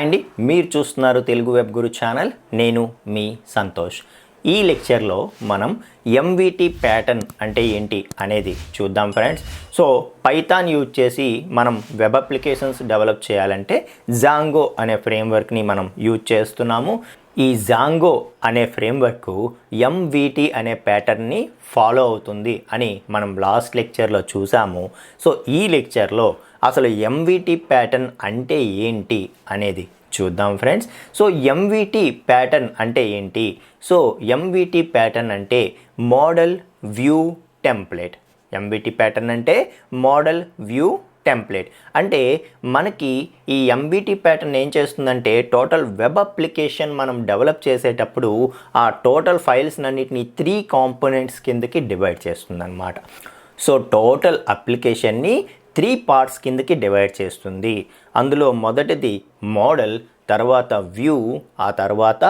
Hi అండి, మీరు చూస్తున్నారు తెలుగు వెబ్ గురు ఛానల్. నేను మీ సంతోష్. ఈ లెక్చర్లో మనం ఎంవిటి ప్యాటర్న్ అంటే ఏంటి అనేది చూద్దాం ఫ్రెండ్స్. సో పైథాన్ యూజ్ చేసి మనం వెబ్ అప్లికేషన్స్ డెవలప్ చేయాలంటే జాంగో అనే ఫ్రేమ్వర్క్ని మనం యూజ్ చేస్తున్నాము. ఈ జాంగో అనే ఫ్రేమ్వర్క్ ఎంవిటి అనే ప్యాటర్న్ని ఫాలో అవుతుంది అని మనం లాస్ట్ లెక్చర్లో చూసాము. సో ఈ లెక్చర్లో అసలు ఎంవిటి ప్యాటర్న్ అంటే ఏంటి అనేది చూద్దాం ఫ్రెండ్స్. సో ఎంవిటి ప్యాటర్న్ అంటే ఏంటి? సో ఎంవిటి ప్యాటర్న్ అంటే మోడల్ వ్యూ టెంప్లెట్. ఎంవిటి ప్యాటర్న్ అంటే మోడల్ వ్యూ టెంప్లెట్. అంటే మనకి ఈ ఎంవిటి ప్యాటర్న్ ఏం చేస్తుందంటే టోటల్ వెబ్ అప్లికేషన్ మనం డెవలప్ చేసేటప్పుడు ఆ టోటల్ ఫైల్స్ అన్నిటిని 3 కాంపోనెంట్స్ కిందకి డివైడ్ చేస్తుంది అన్నమాట. సో టోటల్ అప్లికేషన్ని 3 పార్ట్స్ కిందకి డివైడ్ చేస్తుంది. అందులో మొదటిది మోడల్, తర్వాత వ్యూ, ఆ తర్వాత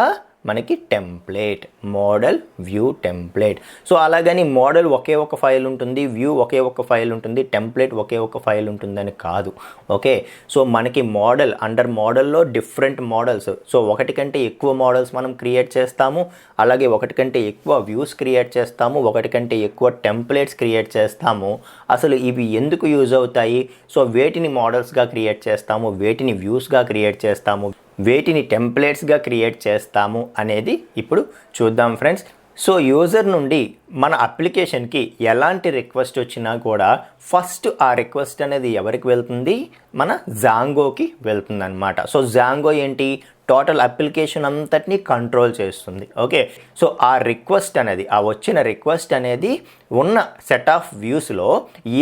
మనకి template. Model, view, template. So అలాగని మోడల్ ఒకే ఒక ఫైల్ ఉంటుంది, వ్యూ ఒకే ఒక ఫైల్ ఉంటుంది, టెంప్లెట్ ఒకే ఒక ఫైల్ ఉంటుందని కాదు. ఓకే, సో మనకి మోడల్ అండర్ మోడల్లో డిఫరెంట్ మోడల్స్. సో ఒకటి కంటే ఎక్కువ మోడల్స్ మనం క్రియేట్ చేస్తాము, అలాగే ఒకటి కంటే ఎక్కువ వ్యూస్ క్రియేట్ చేస్తాము, ఒకటి కంటే ఎక్కువ టెంప్లెట్స్ క్రియేట్ చేస్తాము. అసలు ఇవి ఎందుకు యూజ్ అవుతాయి? సో వేటిని మోడల్స్గా క్రియేట్ చేస్తాము, వేటిని వ్యూస్గా క్రియేట్ చేస్తాము, వేటిని టెంప్లెట్స్గా క్రియేట్ చేస్తాము అనేది ఇప్పుడు చూద్దాం ఫ్రెండ్స్. సో యూజర్ నుండి మన అప్లికేషన్కి ఎలాంటి రిక్వెస్ట్ వచ్చినా కూడా ఫస్ట్ ఆ రిక్వెస్ట్ అనేది ఎవరికి వెళ్తుంది? మన జాంగోకి వెళ్తుంది అనమాట. సో జాంగో ఏంటి? టోటల్ అప్లికేషన్ అంతటినీ కంట్రోల్ చేస్తుంది. ఓకే, సో ఆ రిక్వెస్ట్ అనేది, ఆ వచ్చిన రిక్వెస్ట్ అనేది ఉన్న సెట్ ఆఫ్ వ్యూస్లో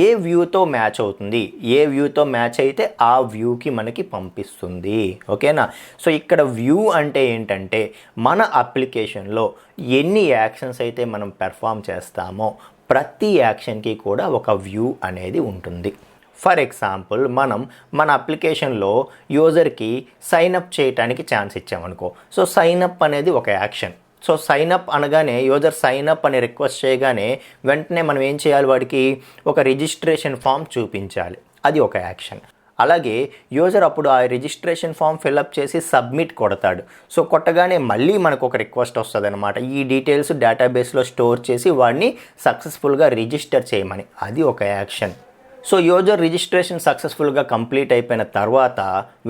ఏ వ్యూతో మ్యాచ్ అవుతుంది, ఏ వ్యూతో మ్యాచ్ అయితే ఆ వ్యూకి మనకి పంపిస్తుంది. ఓకేనా? సో ఇక్కడ వ్యూ అంటే ఏంటంటే మన అప్లికేషన్లో ఎన్ని యాక్షన్స్ అయితే మనం పెర్ఫామ్ చేస్తామో ప్రతి యాక్షన్కి కూడా ఒక వ్యూ అనేది ఉంటుంది. ఫర్ ఎగ్జాంపుల్ మనం మన అప్లికేషన్లో యూజర్కి సైన్అప్ చేయడానికి ఛాన్స్ ఇచ్చామనుకో. సో సైన్అప్ అనేది ఒక యాక్షన్. సో సైన్అప్ అనగానే యూజర్ సైన్అప్ అని రిక్వెస్ట్ చేయగానే వెంటనే మనం ఏం చేయాలి? వాడికి ఒక రిజిస్ట్రేషన్ ఫామ్ చూపించాలి. అది ఒక యాక్షన్. అలాగే యూజర్ అప్పుడు ఆ రిజిస్ట్రేషన్ ఫామ్ ఫిల్అప్ చేసి సబ్మిట్ కొడతాడు. సో కొట్టగానే మళ్ళీ మనకు ఒక రిక్వెస్ట్ వస్తుంది అనమాట, ఈ డీటెయిల్స్ డేటాబేస్లో స్టోర్ చేసి వాడిని సక్సెస్ఫుల్గా రిజిస్టర్ చేయమని. అది ఒక యాక్షన్. సో యూజర్ రిజిస్ట్రేషన్ సక్సెస్ఫుల్గా కంప్లీట్ అయిపోయిన తర్వాత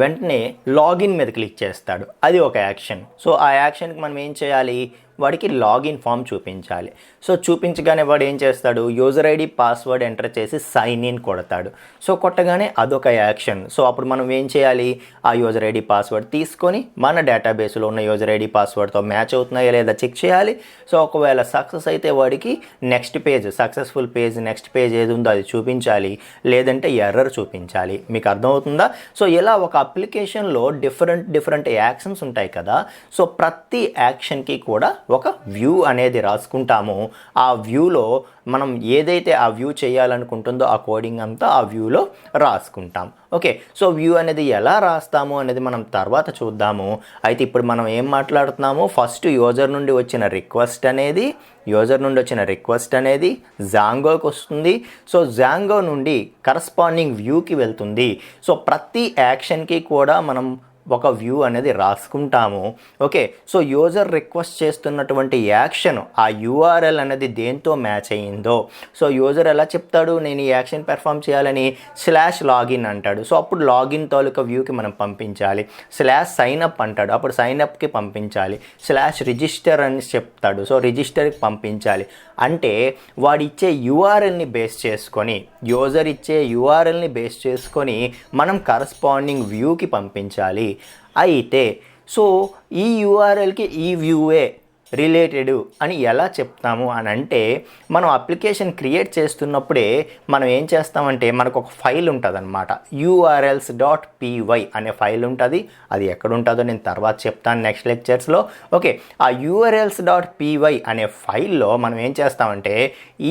వెంటనే లాగిన్ మీద క్లిక్ చేస్తాడు. అది ఒక యాక్షన్. సో ఆ యాక్షన్కి మనం ఏం చేయాలి? వాడికి లాగిన్ ఫామ్ చూపించాలి. సో చూపించగానే వాడు ఏం చేస్తాడు? యూజర్ ఐడి పాస్వర్డ్ ఎంటర్ చేసి సైన్ ఇన్ కొడతాడు. సో కొట్టగానే అదొక యాక్షన్. సో అప్పుడు మనం ఏం చేయాలి? ఆ యూజర్ ఐడి పాస్వర్డ్ తీసుకొని మన డేటాబేస్లో ఉన్న యూజర్ ఐడి పాస్వర్డ్తో మ్యాచ్ అవుతున్నాయా లేదా చెక్ చేయాలి. సో ఒకవేళ సక్సెస్ అయితే వాడికి next page, successful page, next page ఏది ఉందో అది చూపించాలి, లేదంటే ఎర్రర్ చూపించాలి. మీకు అర్థమవుతుందా? సో ఇలా ఒక అప్లికేషన్లో డిఫరెంట్ యాక్షన్స్ ఉంటాయి కదా. సో ప్రతి యాక్షన్కి కూడా ఒక వ్యూ అనేది రాసుకుంటాము. ఆ వ్యూలో మనం ఏదైతే ఆ వ్యూ చేయాలనుకుంటుందో ఆ కోడింగ్ అంతా ఆ వ్యూలో రాసుకుంటాం. ఓకే, సో వ్యూ అనేది ఎలా రాస్తాము అనేది మనం తర్వాత చూద్దాము. అయితే ఇప్పుడు మనం ఏం మాట్లాడుతున్నాము? ఫస్ట్ యూజర్ నుండి వచ్చిన రిక్వెస్ట్ అనేది జాంగోకి వస్తుంది. సో జాంగో నుండి కరస్పాండింగ్ వ్యూకి వెళ్తుంది. సో ప్రతి యాక్షన్కి కూడా మనం ఒక వ్యూ అనేది రాసుకుంటాము. ఓకే, సో యూజర్ రిక్వెస్ట్ చేస్తున్నటువంటి యాక్షన్, ఆ యూఆర్ఎల్ అనేది దేంతో మ్యాచ్ అయ్యిందో, సో యూజర్ ఎలా చెప్తాడు నేను ఈ యాక్షన్ పెర్ఫామ్ చేయాలని? /లాగిన్ అంటాడు. సో అప్పుడు లాగిన్ తాలూకా వ్యూకి మనం పంపించాలి. /సైన్అప్ అంటాడు, అప్పుడు సైన్అప్కి పంపించాలి. /రిజిస్టర్ అని చెప్తాడు, సో రిజిస్టర్కి పంపించాలి. అంటే వాడిచ్చే యూఆర్ఎల్ని బేస్ చేసుకొని, యూజర్ ఇచ్చే యూఆర్ఎల్ని బేస్ చేసుకొని మనం కరస్పాండింగ్ వ్యూకి పంపించాలి. అయితే సో ఈ యూఆర్ఎల్కి ఈ వ్యూవే రిలేటెడ్ అని ఎలా చెప్తాము అని అంటే, మనం అప్లికేషన్ క్రియేట్ చేస్తున్నప్పుడే మనం ఏం చేస్తామంటే మనకు ఒక ఫైల్ ఉంటుంది అనమాట, urls.py అనే ఫైల్ ఉంటుంది. అది ఎక్కడ ఉంటుందో నేను తర్వాత చెప్తాను నెక్స్ట్ లెక్చర్స్లో. ఓకే, ఆ urls.py అనే ఫైల్లో మనం ఏం చేస్తామంటే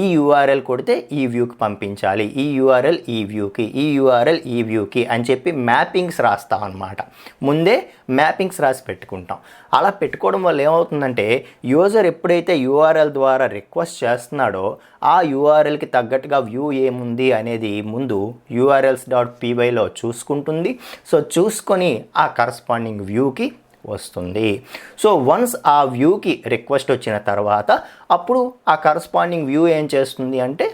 ఈ యూఆర్ఎల్ కొడితే ఈ వ్యూకి పంపించాలి, ఈ యూఆర్ఎల్ ఈ వ్యూకి, ఈ యూఆర్ఎల్ ఈ వ్యూకి అని చెప్పి మ్యాపింగ్స్ రాస్తాం అనమాట. ముందే మ్యాపింగ్స్ రాసి పెట్టుకుంటాం. అలా పెట్టుకోవడం వల్ల ఏమవుతుందంటే యూజర్ ఎప్పుడైతే యూఆర్ఎల్ ద్వారా రిక్వెస్ట్ చేస్తున్నాడో ఆ యూఆర్ఎల్కి తగ్గట్టుగా వ్యూ ఏముంది అనేది ముందు urls.pyలో చూసుకుంటుంది. సో చూసుకొని ఆ కరస్పాండింగ్ వ్యూకి వస్తుంది. సో వన్స్ ఆ వ్యూకి రిక్వెస్ట్ వచ్చిన తర్వాత అప్పుడు ఆ కరస్పాండింగ్ వ్యూ ఏం చేస్తుంది అంటే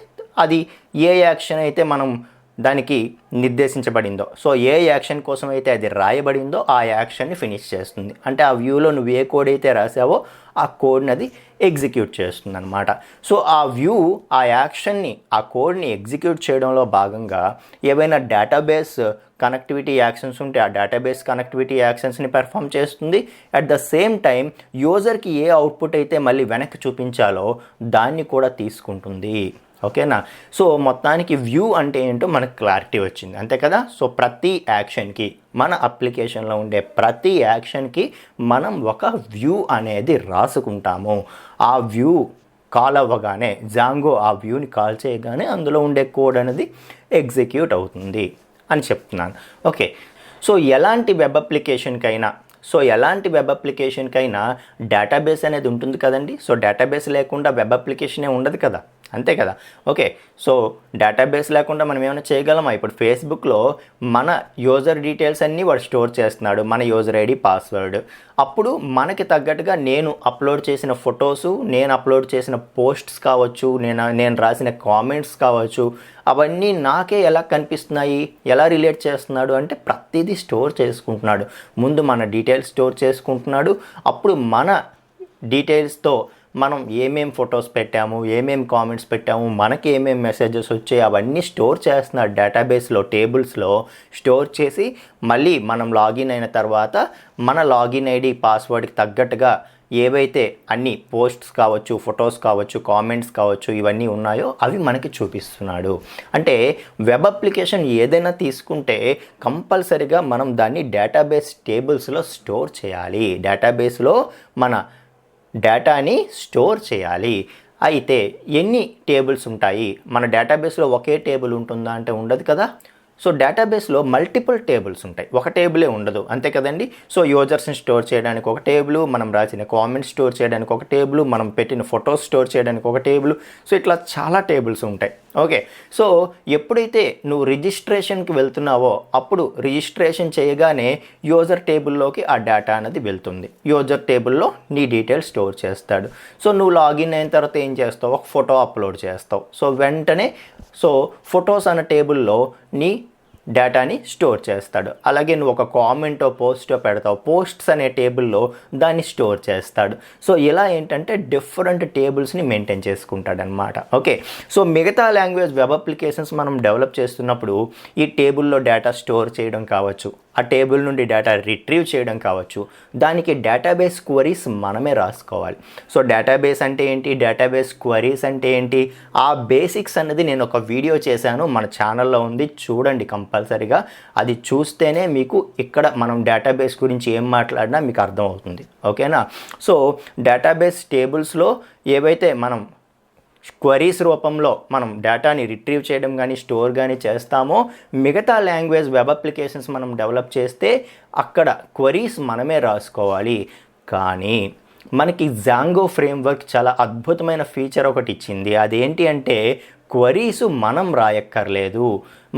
అది ఏ యాక్షన్ అయితే మనం దానికి నిర్దేశించబడిందో, సో ఏ యాక్షన్ కోసం అయితే అది రాయబడిందో ఆ యాక్షన్ని ఫినిష్ చేస్తుంది. అంటే ఆ వ్యూలో నువ్వు ఏ కోడ్ అయితే రాసావో ఆ కోడ్ని అది ఎగ్జిక్యూట్ చేస్తుంది అనమాట. సో ఆ వ్యూ ఆ యాక్షన్ని ఆ కోడ్ని ఎగ్జిక్యూట్ చేయడంలో భాగంగా ఏవైనా డేటాబేస్ కనెక్టివిటీ యాక్షన్స్ ఉంటే ఆ డేటాబేస్ కనెక్టివిటీ యాక్షన్స్ని పెర్ఫామ్ చేస్తుంది. అట్ ద సేమ్ టైం యూజర్కి ఏ అవుట్పుట్ అయితే మళ్ళీ వెనక్కి చూపించాలో దాన్ని కూడా తీసుకుంటుంది. ఓకేనా? సో మొత్తానికి వ్యూ అంటే ఏంటో మనకు క్లారిటీ వచ్చింది, అంతే కదా? సో ప్రతి యాక్షన్కి మన అప్లికేషన్లో ఉండే ప్రతి యాక్షన్కి మనం ఒక వ్యూ అనేది రాసుకుంటాము. ఆ వ్యూ కాల్ అవ్వగానే జాంగో ఆ వ్యూని కాల్ చేయగానే అందులో ఉండే కోడ్ అనేది ఎగ్జిక్యూట్ అవుతుంది అని చెప్తున్నాను. ఓకే, సో ఎలాంటి వెబ్ అప్లికేషన్కైనా డేటాబేస్ అనేది ఉంటుంది కదండి. సో డేటాబేస్ లేకుండా వెబ్ అప్లికేషనే ఉండదు కదా, అంతే కదా? ఓకే, సో డేటాబేస్ లేకుండా మనం ఏమైనా చేయగలమా? ఇప్పుడు ఫేస్బుక్లో మన యూజర్ డీటెయిల్స్ అన్నీ వాడు స్టోర్ చేస్తున్నాడు, మన యూజర్ ఐడి, పాస్వర్డ్. అప్పుడు మనకి తగ్గట్టుగా నేను అప్లోడ్ చేసిన ఫొటోసు, నేను అప్లోడ్ చేసిన పోస్ట్స్ కావచ్చు, నేను రాసిన కామెంట్స్ కావచ్చు, అవన్నీ నాకే ఎలా కనిపిస్తున్నాయి, ఎలా రిలేట్ చేస్తున్నాడు అంటే ప్రతిదీ స్టోర్ చేసుకుంటున్నాడు. ముందు మన డీటెయిల్స్ స్టోర్ చేసుకుంటున్నాడు. అప్పుడు మన డీటెయిల్స్తో మనం ఏమేం ఫొటోస్ పెట్టాము, ఏమేం కామెంట్స్ పెట్టాము, మనకి ఏమేం మెసేజెస్ వచ్చాయి అవన్నీ స్టోర్ చేస్తున్నాడు డేటాబేస్లో, టేబుల్స్లో స్టోర్ చేసి మళ్ళీ మనం లాగిన్ అయిన తర్వాత మన లాగిన్ ఐడి, పాస్వర్డ్కి తగ్గట్టుగా ఏవైతే అన్ని పోస్ట్స్ కావచ్చు, ఫొటోస్ కావచ్చు, కామెంట్స్ కావచ్చు, ఇవన్నీ ఉన్నాయో అవి మనకి చూపిస్తున్నాడు. అంటే వెబ్ అప్లికేషన్ ఏదైనా తీసుకుంటే కంపల్సరిగా మనం దాన్ని డేటాబేస్ టేబుల్స్లో స్టోర్ చేయాలి, డేటాబేస్లో మన డేటాని స్టోర్ చేయాలి. అయితే ఎన్ని టేబుల్స్ ఉంటాయి? మన డేటాబేస్లో ఒకే టేబుల్ ఉంటుందా అంటే ఉండదు కదా. సో డేటాబేస్లో మల్టిపుల్ టేబుల్స్ ఉంటాయి, ఒక టేబులే ఉండదు, అంతే కదండి. సో యూజర్స్ని స్టోర్ చేయడానికి ఒక టేబుల్, మనం రాసిన కామెంట్స్ స్టోర్ చేయడానికి ఒక టేబుల్, మనం పెట్టిన ఫొటోస్ స్టోర్ చేయడానికి ఒక టేబుల్. సో ఇట్లా చాలా టేబుల్స్ ఉంటాయి. ఓకే, సో ఎప్పుడైతే నువ్వు రిజిస్ట్రేషన్కి వెళ్తున్నావో అప్పుడు రిజిస్ట్రేషన్ చేయగానే యూజర్ టేబుల్లోకి ఆ డేటా అనేది వెళ్తుంది. యూజర్ టేబుల్లో నీ డీటెయిల్స్ స్టోర్ చేస్తాడు. సో నువ్వు లాగిన్ అయిన తర్వాత ఏం చేస్తావు? ఒక ఫోటో అప్లోడ్ చేస్తావు. సో వెంటనే ఫొటోస్ అనే టేబుల్లో నీ డేటాని స్టోర్ చేస్తాడు. అలాగే నువ్వు ఒక కామెంటో పోస్టో పెడతావు, పోస్ట్స్ అనే టేబుల్లో దాన్ని స్టోర్ చేస్తాడు. సో ఇలా ఏంటంటే డిఫరెంట్ టేబుల్స్ని మెయింటైన్ చేసుకుంటాడనమాట. ఓకే, సో మిగతా లాంగ్వేజ్ వెబ్ అప్లికేషన్స్ మనం డెవలప్ చేస్తున్నప్పుడు ఈ టేబుల్లో డేటా స్టోర్ చేయడం కావచ్చు, ఆ టేబుల్ నుండి డేటా రిట్రీవ్ చేయడం కావచ్చు, దానికి డేటాబేస్ క్వరీస్ మనమే రాసుకోవాలి. సో డేటాబేస్ అంటే ఏంటి, డేటాబేస్ క్వరీస్ అంటే ఏంటి, ఆ బేసిక్స్ అనేది నేను ఒక వీడియో చేశాను, మన ఛానల్లో ఉంది, చూడండి కంపల్సరీగా. అది చూస్తేనే మీకు ఇక్కడ మనం డేటాబేస్ గురించి ఏం మాట్లాడినా మీకు అర్థమవుతుంది. ఓకేనా? సో డేటాబేస్ టేబుల్స్లో ఏవైతే మనం క్వరీస్ రూపంలో మనం డేటాని రిట్రీవ్ చేయడం కానీ స్టోర్ కానీ చేస్తామో, మిగతా లాంగ్వేజ్ వెబ్ అప్లికేషన్స్ మనం డెవలప్ చేస్తే అక్కడ క్వరీస్ మనమే రాసుకోవాలి. కానీ మనకి జాంగో ఫ్రేమ్వర్క్ చాలా అద్భుతమైన ఫీచర్ ఒకటి ఇచ్చింది. అదేంటి అంటే క్వరీస్ మనం రాయక్కర్లేదు.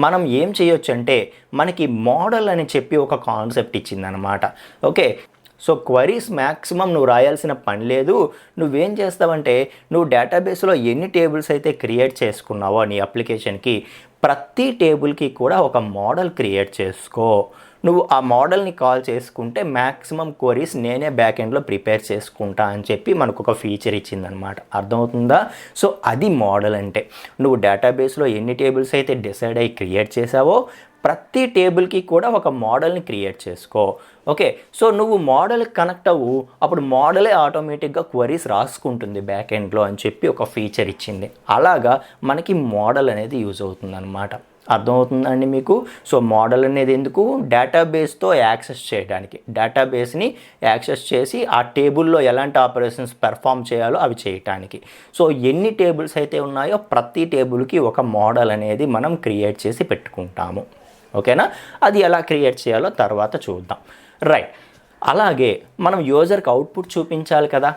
మనం ఏం చేయొచ్చు అంటే మనకి మోడల్ అని చెప్పి ఒక కాన్సెప్ట్ ఇచ్చిందనమాట. ఓకే, సో క్వరీస్ మ్యాక్సిమం నువ్వు రాయాల్సిన పని లేదు. నువ్వేం చేస్తావంటే నువ్వు డేటాబేస్లో ఎన్ని టేబుల్స్ అయితే క్రియేట్ చేసుకున్నావో నీ అప్లికేషన్కి, ప్రతి టేబుల్కి కూడా ఒక మోడల్ క్రియేట్ చేసుకో. నువ్వు ఆ మోడల్ని కాల్ చేసుకుంటే మ్యాక్సిమం క్వరీస్ నేనే బ్యాక్ ఎండ్లో ప్రిపేర్ చేసుకుంటా అని చెప్పి మనకు ఒక ఫీచర్ ఇచ్చిందనమాట. అర్థమవుతుందా? సో అది మోడల్ అంటే. నువ్వు డేటాబేస్లో ఎన్ని టేబుల్స్ అయితే డిసైడ్ అయ్యి క్రియేట్ చేసావో ప్రతి టేబుల్కి కూడా ఒక మోడల్ని క్రియేట్ చేసుకో. ఓకే, సో నువ్వు మోడల్కి కనెక్ట్ అవ్వు, అప్పుడు మోడలే ఆటోమేటిక్గా క్వరీస్ రాసుకుంటుంది బ్యాక్ ఎండ్లో అని చెప్పి ఒక ఫీచర్ ఇచ్చింది. అలాగా మనకి మోడల్ అనేది యూజ్ అవుతుంది అనమాట. అర్థమవుతుందండి మీకు? సో మోడల్ అనేది ఎందుకు? డేటాబేస్తో యాక్సెస్ చేయడానికి, డేటాబేస్ని యాక్సెస్ చేసి ఆ టేబుల్లో ఎలాంటి ఆపరేషన్స్ పెర్ఫామ్ చేయాలో అవి చేయటానికి. సో ఎన్ని టేబుల్స్ అయితే ఉన్నాయో ప్రతి టేబుల్కి ఒక మోడల్ అనేది మనం క్రియేట్ చేసి పెట్టుకుంటాము. ఓకేనా? అది ఎలా క్రియేట్ చేయాలో తర్వాత చూద్దాం. రైట్, అలాగే మనం యూజర్కి అవుట్పుట్ చూపించాలి కదా.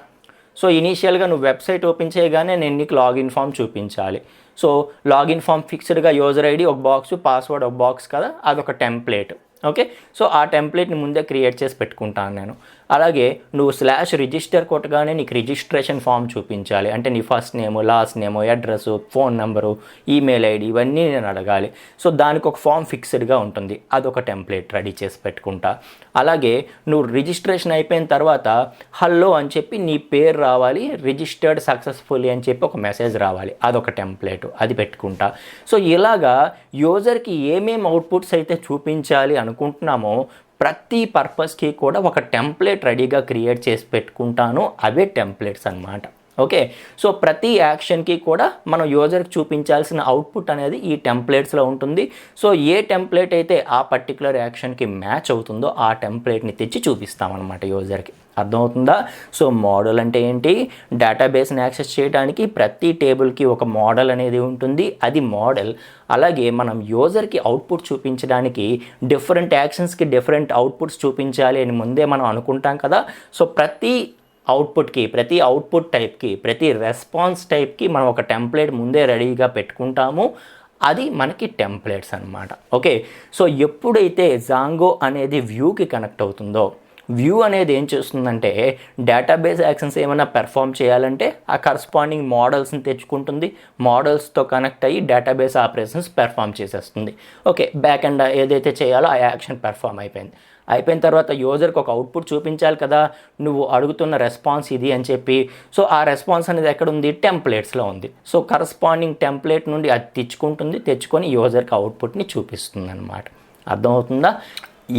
సో ఇనీషియల్గా నువ్వు వెబ్సైట్ ఓపెన్ చేయగానే నేను నీకు లాగిన్ ఫామ్ చూపించాలి. సో లాగిన్ ఫామ్ ఫిక్స్డ్గా యూజర్ ఐడి ఒక బాక్స్, పాస్వర్డ్ ఒక బాక్స్ కదా, అదొక టెంప్లెట్. ఓకే, సో ఆ టెంప్లెట్ని ముందే క్రియేట్ చేసి పెట్టుకుంటాను నేను. అలాగే నువ్వు /రిజిస్టర్ కొట్టగానే నీకు రిజిస్ట్రేషన్ ఫామ్ చూపించాలి. అంటే నీ ఫస్ట్ నేము, లాస్ట్ నేము, address, phone number, email ID ఇవన్నీ నేను అడగాలి. సో దానికి ఒక ఫామ్ ఫిక్స్డ్గా ఉంటుంది, అదొక టెంప్లెట్ రెడీ చేసి పెట్టుకుంటా. అలాగే నువ్వు రిజిస్ట్రేషన్ అయిపోయిన తర్వాత హలో అని చెప్పి నీ పేరు రావాలి, రిజిస్టర్డ్ సక్సెస్ఫుల్లీ అని చెప్పి ఒక మెసేజ్ రావాలి, అదొక టెంప్లెట్, అది పెట్టుకుంటా. సో ఇలాగా యూజర్కి ఏమేమి అవుట్పుట్స్ అయితే చూపించాలి అనుకుంటున్నామో ప్రతి పర్పస్కి కూడా ఒక టెంప్లెట్ రెడీగా క్రియేట్ చేసి పెట్టుకుంటాను. అవే టెంప్లెట్స్ అన్నమాట. ఓకే, సో ప్రతి యాక్షన్కి కూడా మనం యూజర్కి చూపించాల్సిన అవుట్పుట్ అనేది ఈ టెంప్లెట్స్లో ఉంటుంది. సో ఏ టెంప్లెట్ అయితే ఆ పర్టికులర్ యాక్షన్కి మ్యాచ్ అవుతుందో ఆ టెంప్లెట్ని తెచ్చి చూపిస్తామన్నమాట యూజర్కి. అర్థమవుతుందా? సో మోడల్ అంటే ఏంటి? డేటాబేస్ని యాక్సెస్ చేయడానికి ప్రతి టేబుల్కి ఒక మోడల్ అనేది ఉంటుంది, అది మోడల్. అలాగే మనం యూజర్కి అవుట్పుట్ చూపించడానికి డిఫరెంట్ యాక్షన్స్కి డిఫరెంట్ అవుట్పుట్స్ చూపించాలి అని ముందే మనం అనుకుంటాం కదా. సో ప్రతి అవుట్పుట్కి, ప్రతి అవుట్పుట్ టైప్కి, ప్రతి రెస్పాన్స్ టైప్కి మనం ఒక టెంప్లెట్ ముందే రెడీగా పెట్టుకుంటాము, అది మనకి టెంప్లెట్స్ అన్నమాట. ఓకే, సో ఎప్పుడైతే జాంగో అనేది వ్యూకి కనెక్ట్ అవుతుందో, వ్యూ అనేది ఏం చేస్తుందంటే డేటాబేస్ యాక్షన్స్ ఏమైనా పెర్ఫామ్ చేయాలంటే ఆ కరస్పాండింగ్ మోడల్స్ని తెచ్చుకుంటుంది, మోడల్స్తో కనెక్ట్ అయ్యి డేటాబేస్ ఆపరేషన్స్ పెర్ఫామ్ చేసేస్తుంది. ఓకే, బ్యాక్ ఎండ్ ఏదైతే చేయాలో ఆ యాక్షన్ పెర్ఫామ్ అయిపోయిన తర్వాత యూజర్కి ఒక అవుట్పుట్ చూపించాలి కదా, నువ్వు అడుగుతున్న రెస్పాన్స్ ఇది అని చెప్పి. సో ఆ రెస్పాన్స్ అనేది ఎక్కడ ఉంది? టెంప్లెట్స్లో ఉంది. సో కరస్పాండింగ్ టెంప్లెట్ నుండి అది తెచ్చుకొని యూజర్కి అవుట్పుట్ని చూపిస్తుంది అన్నమాట. అర్థమవుతుందా?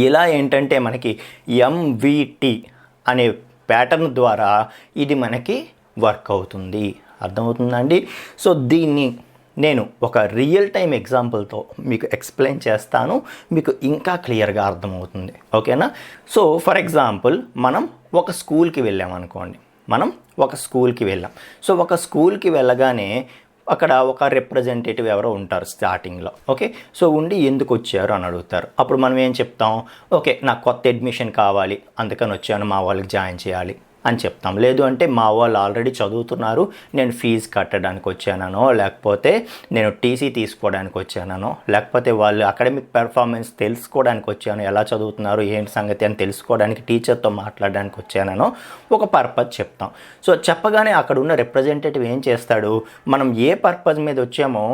ఇలా ఏంటంటే మనకి MVT అనే ప్యాటర్న్ ద్వారా ఇది మనకి వర్క్ అవుతుంది. అర్థమవుతుందండి? సో దీన్ని నేను ఒక రియల్ టైం ఎగ్జాంపుల్తో మీకు ఎక్స్ప్లెయిన్ చేస్తాను, మీకు ఇంకా క్లియర్గా అర్థమవుతుంది. ఓకేనా? సో ఫర్ ఎగ్జాంపుల్ మనం ఒక స్కూల్కి వెళ్ళామనుకోండి. సో ఒక స్కూల్కి వెళ్ళగానే అక్కడ ఒక రిప్రజెంటేటివ్ ఎవరో ఉంటారు స్టార్టింగ్లో. ఓకే, సో ఉండి ఎందుకు వచ్చారు అని అడుగుతారు. అప్పుడు మనం ఏం చెప్తాం? ఓకే, నాకు కొత్త అడ్మిషన్ కావాలి, అందుకని వచ్చాను, మా వాళ్ళకి జాయిన్ చేయాలి అని చెప్తాం. లేదు అంటే మా వాళ్ళు ఆల్రెడీ చదువుతున్నారు, నేను ఫీజు కట్టడానికి వచ్చానో, లేకపోతే నేను టీసీ తీసుకోవడానికి వచ్చానో, లేకపోతే వాళ్ళు అకాడమిక్ పెర్ఫార్మెన్స్ తెలుసుకోవడానికి వచ్చాను, ఎలా చదువుతున్నారు ఏంటి సంగతి అని తెలుసుకోవడానికి టీచర్తో మాట్లాడడానికి వచ్చానో ఒక పర్పస్ చెప్తాం. సో చెప్పగానే అక్కడ ఉన్న రిప్రజెంటేటివ్ ఏం చేస్తాడు? మనం ఏ పర్పస్ మీద వచ్చామో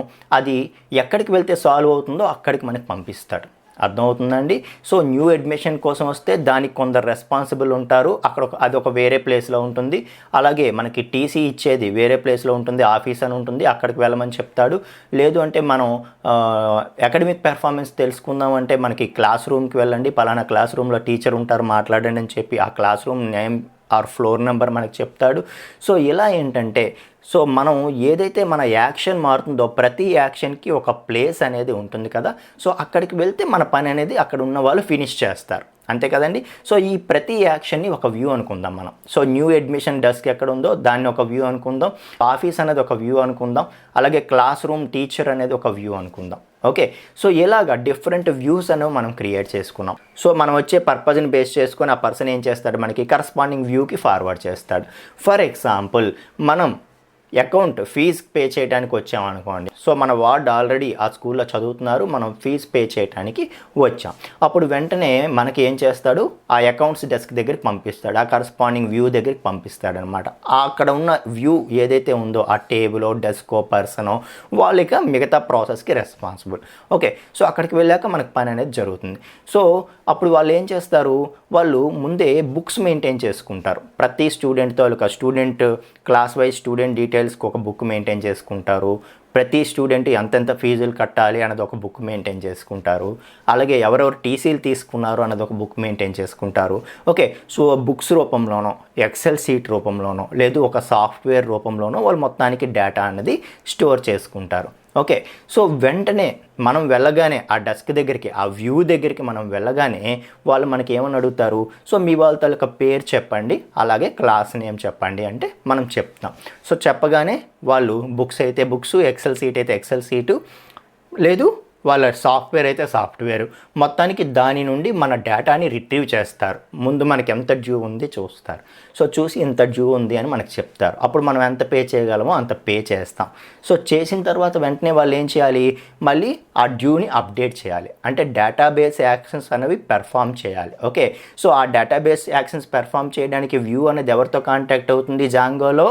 అది ఎక్కడికి వెళ్తే సాల్వ్ అవుతుందో అక్కడికి మనకి పంపిస్తాడు. అర్థమవుతుందండి? సో న్యూ అడ్మిషన్ కోసం వస్తే దానికి కొందరు రెస్పాన్సిబుల్ ఉంటారు, అదొక వేరే ప్లేస్లో ఉంటుంది. అలాగే మనకి టీసీ ఇచ్చేది వేరే ప్లేస్లో ఉంటుంది, ఆఫీస్ అని ఉంటుంది, అక్కడికి వెళ్ళమని చెప్తాడు. లేదు అంటే మనం అకాడమిక్ పెర్ఫార్మెన్స్ తెలుసుకుందాం అంటే మనకి క్లాస్ రూమ్కి వెళ్ళండి, పలానా క్లాస్ రూమ్లో టీచర్ ఉంటారు, మాట్లాడండి అని చెప్పి ఆ class room name or floor number మనకి చెప్తాడు. సో ఇలా ఏంటంటే సో మనం ఏదైతే మన యాక్షన్ మారుతుందో ప్రతి యాక్షన్కి ఒక ప్లేస్ అనేది ఉంటుంది కదా. సో అక్కడికి వెళ్తే మన పని అనేది అక్కడ ఉన్న వాళ్ళు ఫినిష్ చేస్తారు, అంతే కదండి. సో ఈ ప్రతి యాక్షన్ని ఒక వ్యూ అనుకుందాం మనం. సో న్యూ అడ్మిషన్ డెస్క్ ఎక్కడ ఉందో దాన్ని ఒక వ్యూ అనుకుందాం, ఆఫీస్ అనేది ఒక వ్యూ అనుకుందాం, అలాగే క్లాస్ రూమ్ టీచర్ అనేది ఒక వ్యూ అనుకుందాం. ఓకే, సో ఇలాగా డిఫరెంట్ వ్యూస్ అనేవి మనం క్రియేట్ చేసుకున్నాం. సో మనం వచ్చే పర్పస్ని బేస్ చేసుకొని ఆ పర్సన్ ఏం చేస్తాడు? మనకి కరస్పాండింగ్ వ్యూకి ఫార్వర్డ్ చేస్తాడు. ఫర్ ఎగ్జాంపుల్ మనం అకౌంట్ ఫీజు పే చేయడానికి వచ్చామనుకోండి. సో మన వార్డ్ ఆల్రెడీ ఆ స్కూల్లో చదువుతున్నారు, మనం ఫీజు పే చేయడానికి వచ్చాం. అప్పుడు వెంటనే మనకి ఏం చేస్తాడు? ఆ అకౌంట్స్ డెస్క్ దగ్గరికి పంపిస్తాడు, ఆ కరస్పాండింగ్ వ్యూ దగ్గరికి పంపిస్తాడు అనమాట. అక్కడ ఉన్న వ్యూ ఏదైతే ఉందో ఆ టేబులో డెస్కో పర్సనో వాళ్ళకి మిగతా ప్రాసెస్కి రెస్పాన్సిబుల్. ఓకే, సో అక్కడికి వెళ్ళాక మనకు పని అనేది జరుగుతుంది. సో అప్పుడు వాళ్ళు ఏం చేస్తారు? వాళ్ళు ముందే బుక్స్ మెయింటైన్ చేసుకుంటారు. ప్రతి స్టూడెంట్తో ఒక స్టూడెంట్ క్లాస్ వైజ్ స్టూడెంట్ డీటెయిల్స్కి ఒక బుక్ మెయింటైన్ చేసుకుంటారు. ప్రతి స్టూడెంట్ ఎంతెంత ఫీజులు కట్టాలి అన్నది ఒక బుక్ మెయింటైన్ చేసుకుంటారు. అలాగే ఎవరెవరు టీసీలు తీసుకున్నారు అన్నది ఒక బుక్ మెయింటైన్ చేసుకుంటారు. ఓకే, సో బుక్స్ రూపంలోనో, ఎక్సెల్ షీట్ రూపంలోనో, లేదు ఒక సాఫ్ట్వేర్ రూపంలోనో వాళ్ళు మొత్తానికి డేటా అన్నది స్టోర్ చేసుకుంటారు. ఓకే, సో వెంటనే మనం వెళ్ళగానే ఆ డెస్క్ దగ్గరికి, ఆ వ్యూ దగ్గరికి మనం వెళ్ళగానే వాళ్ళు మనకి ఏమని అడుగుతారు? సో మీ వాళ్ళ తాలూకా పేరు చెప్పండి, అలాగే క్లాస్ నేమ్ చెప్పండి అంటే మనం చెప్తాం. సో చెప్పగానే వాళ్ళు బుక్స్ అయితే బుక్స్, ఎక్సెల్ సీట్ అయితే ఎక్సెల్ సీటు, లేదు వాళ్ళ సాఫ్ట్వేర్ అయితే సాఫ్ట్వేర్, మొత్తానికి దాని నుండి మన డేటాని రిట్రీవ్ చేస్తారు. ముందు మనకి ఎంత డ్యూ ఉంది చూస్తారు. సో చూసి ఇంత డ్యూ ఉంది అని మనకు చెప్తారు. అప్పుడు మనం ఎంత పే చేయగలమో అంత పే చేస్తాం. సో చేసిన తర్వాత వెంటనే వాళ్ళు ఏం చేయాలి, మళ్ళీ ఆ డ్యూని అప్డేట్ చేయాలి. అంటే డేటాబేస్ యాక్షన్స్ అనేవి పెర్ఫామ్ చేయాలి. ఓకే, సో ఆ డేటాబేస్ యాక్షన్స్ పెర్ఫామ్ చేయడానికి వ్యూ అనేది ఎవరితో కాంటాక్ట్ అవుతుంది, జాంగోలో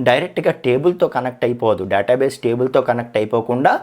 డైరెక్ట్గా టేబుల్తో కనెక్ట్ అయిపోదు. డేటాబేస్ టేబుల్తో కనెక్ట్ అయిపోకుండా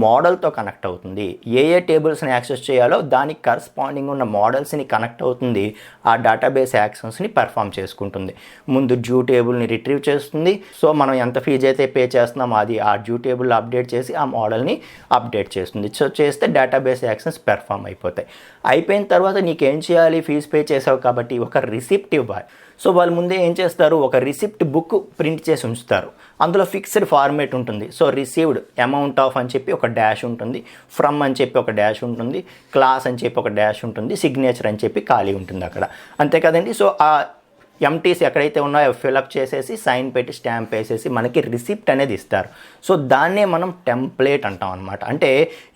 మోడల్తో కనెక్ట్ అవుతుంది. ఏ టేబుల్స్ని యాక్సెస్ చేయాలో దానికి కరస్పాండింగ్ ఉన్న మోడల్స్ని కనెక్ట్ అవుతుంది. ఆ డేటాబేస్ యాక్షన్స్ని పెర్ఫామ్ చేసుకుంటుంది. ముందు డ్యూ టేబుల్ని రిట్రీవ్ చేస్తుంది. సో మనం ఎంత ఫీజు అయితే పే చేస్తున్నామో అది ఆ డ్యూ టేబుల్ అప్డేట్ చేసి ఆ మోడల్ని అప్డేట్ చేస్తుంది. సో చేస్తే డేటాబేస్ యాక్షన్స్ పెర్ఫామ్ అయిపోతాయి. అయిపోయిన తర్వాత నీకేం చేయాలి, ఫీజు పే చేసావు కాబట్టి ఒక రిసిప్ట్ ఇవ్వాలి. సో వాళ్ళు ముందే ఏం చేస్తారు, ఒక రిసిప్ట్ బుక్ ప్రింట్ చేసి ఉంచుతారు. అందులో ఫిక్స్డ్ ఫార్మేట్ ఉంటుంది. సో రిసీవ్డ్ అమౌంట్ ఆఫ్ అని చెప్పి ఒక డాష్ ఉంటుంది, ఫ్రమ్ అని చెప్పి ఒక డాష్ ఉంటుంది, క్లాస్ అని చెప్పి ఒక డాష్ ఉంటుంది, సిగ్నేచర్ అని చెప్పి ఖాళీ ఉంటుంది అక్కడ, అంతే కదండి. సో ఆ ఎంటీస్ ఎక్కడైతే ఉన్నాయో ఫిలప్ చేసేసి సైన్ పెట్టి స్టాంప్ వేసేసి మనకి రిసిప్ట్ అనేది ఇస్తారు. సో దాన్నే మనం టెంప్లేట్ అంటాం అనమాట. అంటే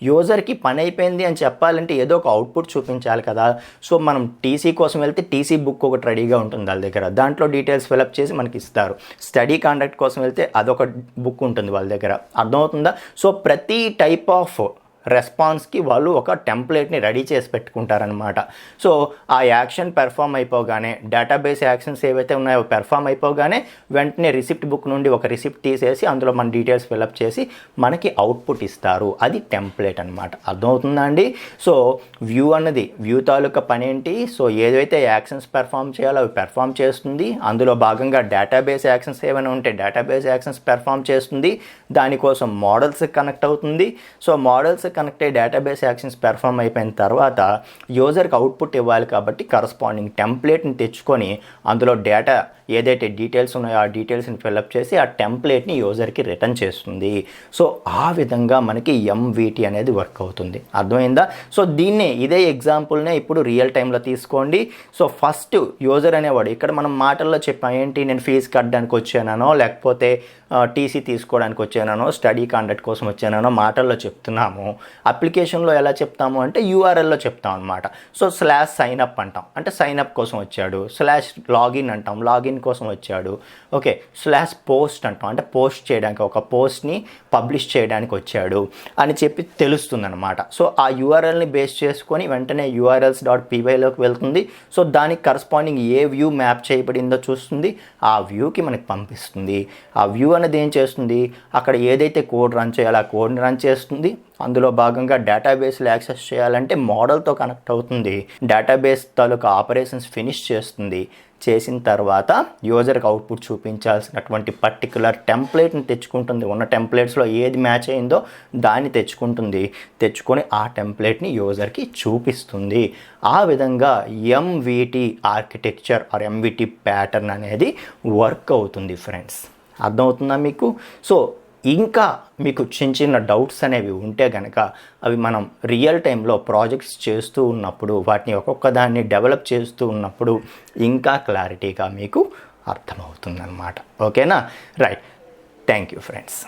యూజర్కి పని అయిపోయింది అని చెప్పాలంటే ఏదో ఒక అవుట్పుట్ చూపించాలి కదా. సో మనం టీసీ కోసం వెళ్తే టీసీ బుక్ ఒకటి రెడీగా ఉంటుంది వాళ్ళ దగ్గర, దాంట్లో డీటెయిల్స్ ఫిలప్ చేసి మనకి ఇస్తారు. స్టడీ కాండక్ట్ కోసం వెళ్తే అదొక బుక్ ఉంటుంది వాళ్ళ దగ్గర, అర్థమవుతుందా. సో ప్రతి టైప్ ఆఫ్ రెస్పాన్స్కి వాళ్ళు ఒక టెంప్లెట్ని రెడీ చేసి పెట్టుకుంటారనమాట. సో ఆ యాక్షన్ పెర్ఫామ్ అయిపోగానే, డేటాబేస్ యాక్షన్స్ ఏవైతే ఉన్నాయో పెర్ఫామ్ అయిపోగానే వెంటనే రిసిప్ట్ బుక్ నుండి ఒక రిసిప్ట్ తీసేసి అందులో మన డీటెయిల్స్ ఫిలప్ చేసి మనకి అవుట్పుట్ ఇస్తారు. అది టెంప్లెట్ అనమాట, అర్థమవుతుందా అండి. సో వ్యూ అన్నది, వ్యూ తాలూకా పని ఏంటి, సో ఏదైతే యాక్షన్స్ పెర్ఫామ్ చేయాలో అవి పెర్ఫామ్ చేస్తుంది. అందులో భాగంగా డేటాబేస్ యాక్షన్స్ ఏమైనా ఉంటే డేటాబేస్ యాక్షన్స్ పెర్ఫామ్ చేస్తుంది. దానికోసం మోడల్స్ కనెక్ట్ అవుతుంది. సో మోడల్స్ కనెక్ట్ అయ్యి డేటాబేస్ యాక్షన్స్ పెర్ఫామ్ అయిపోయిన తర్వాత యూజర్కి అవుట్పుట్ ఇవ్వాలి కాబట్టి కరస్పాండింగ్ టెంప్లెట్ని తెచ్చుకొని అందులో డేటా ఏదైతే డీటెయిల్స్ ఉన్నాయో ఆ డీటెయిల్స్ని ఫిల్అప్ చేసి ఆ టెంప్లెట్ని యూజర్కి రిటర్న్ చేస్తుంది. సో ఆ విధంగా మనకి ఎంవిటి అనేది వర్క్ అవుతుంది, అర్థమైందా. సో దీన్నే, ఇదే ఎగ్జాంపుల్నే ఇప్పుడు రియల్ టైంలో తీసుకోండి. సో ఫస్ట్ యూజర్ అనేవాడు, ఇక్కడ మనం మాటల్లో చెప్పాం ఏంటి, నేను ఫీజు కట్టడానికి వచ్చానో లేకపోతే టీసీ తీసుకోవడానికి వచ్చానో స్టడీ కాండక్ట్ కోసం వచ్చానో మాటల్లో చెప్తున్నాము. అప్లికేషన్లో ఎలా చెప్తాము అంటే యూఆర్ఎల్లో చెప్తాం అనమాట. సో /సైన్అప్ అంటాం, అంటే సైన్అప్ కోసం వచ్చాడు. /లాగిన్ అంటాం, లాగిన్ కోసం వచ్చాడు. ఓకే, /పోస్ట్ అంటాం, అంటే పోస్ట్ చేయడానికి, ఒక పోస్ట్ని పబ్లిష్ చేయడానికి వచ్చాడు అని చెప్పి తెలుస్తుంది అనమాట. సో ఆ యూఆర్ఎల్ని బేస్ చేసుకొని వెంటనే urls.pyలోకి వెళ్తుంది. సో దానికి కరస్పాండింగ్ ఏ వ్యూ మ్యాప్ చేయబడిందో చూస్తుంది, ఆ వ్యూకి మనకి పంపిస్తుంది. ఆ వ్యూ అనేది ఏం చేస్తుంది, అక్కడ ఏదైతే కోడ్ రన్ చేయాలో ఆ కోడ్ని రన్ చేస్తుంది. అందులో భాగంగా డేటాబేస్లో యాక్సెస్ చేయాలంటే మోడల్తో కనెక్ట్ అవుతుంది. డేటాబేస్ తాలూకా ఆపరేషన్స్ ఫినిష్ చేస్తుంది. చేసిన తర్వాత యూజర్కి అవుట్పుట్ చూపించాల్సినటువంటి పర్టికులర్ టెంప్లెట్ని తెచ్చుకుంటుంది. ఉన్న టెంప్లెట్స్లో ఏది మ్యాచ్ అయిందో దాన్ని తెచ్చుకుంటుంది. తెచ్చుకొని ఆ టెంప్లెట్ని యూజర్కి చూపిస్తుంది. ఆ విధంగా ఎంవిటి ఆర్కిటెక్చర్ ఆర్ ఎంవిటి ప్యాటర్న్ అనేది వర్క్ అవుతుంది ఫ్రెండ్స్, అర్థమవుతుందా మీకు. సో ఇంకా మీకు చిన్న డౌట్స్ అనేవి ఉంటే కనుక అవి మనం రియల్ టైంలో ప్రాజెక్ట్స్ చేస్తూ ఉన్నప్పుడు, వాటిని ఒక్కొక్క దాన్ని డెవలప్ చేస్తూ ఉన్నప్పుడు ఇంకా క్లారిటీగా మీకు అర్థమవుతుందన్నమాట. ఓకేనా, రైట్. Thank you friends.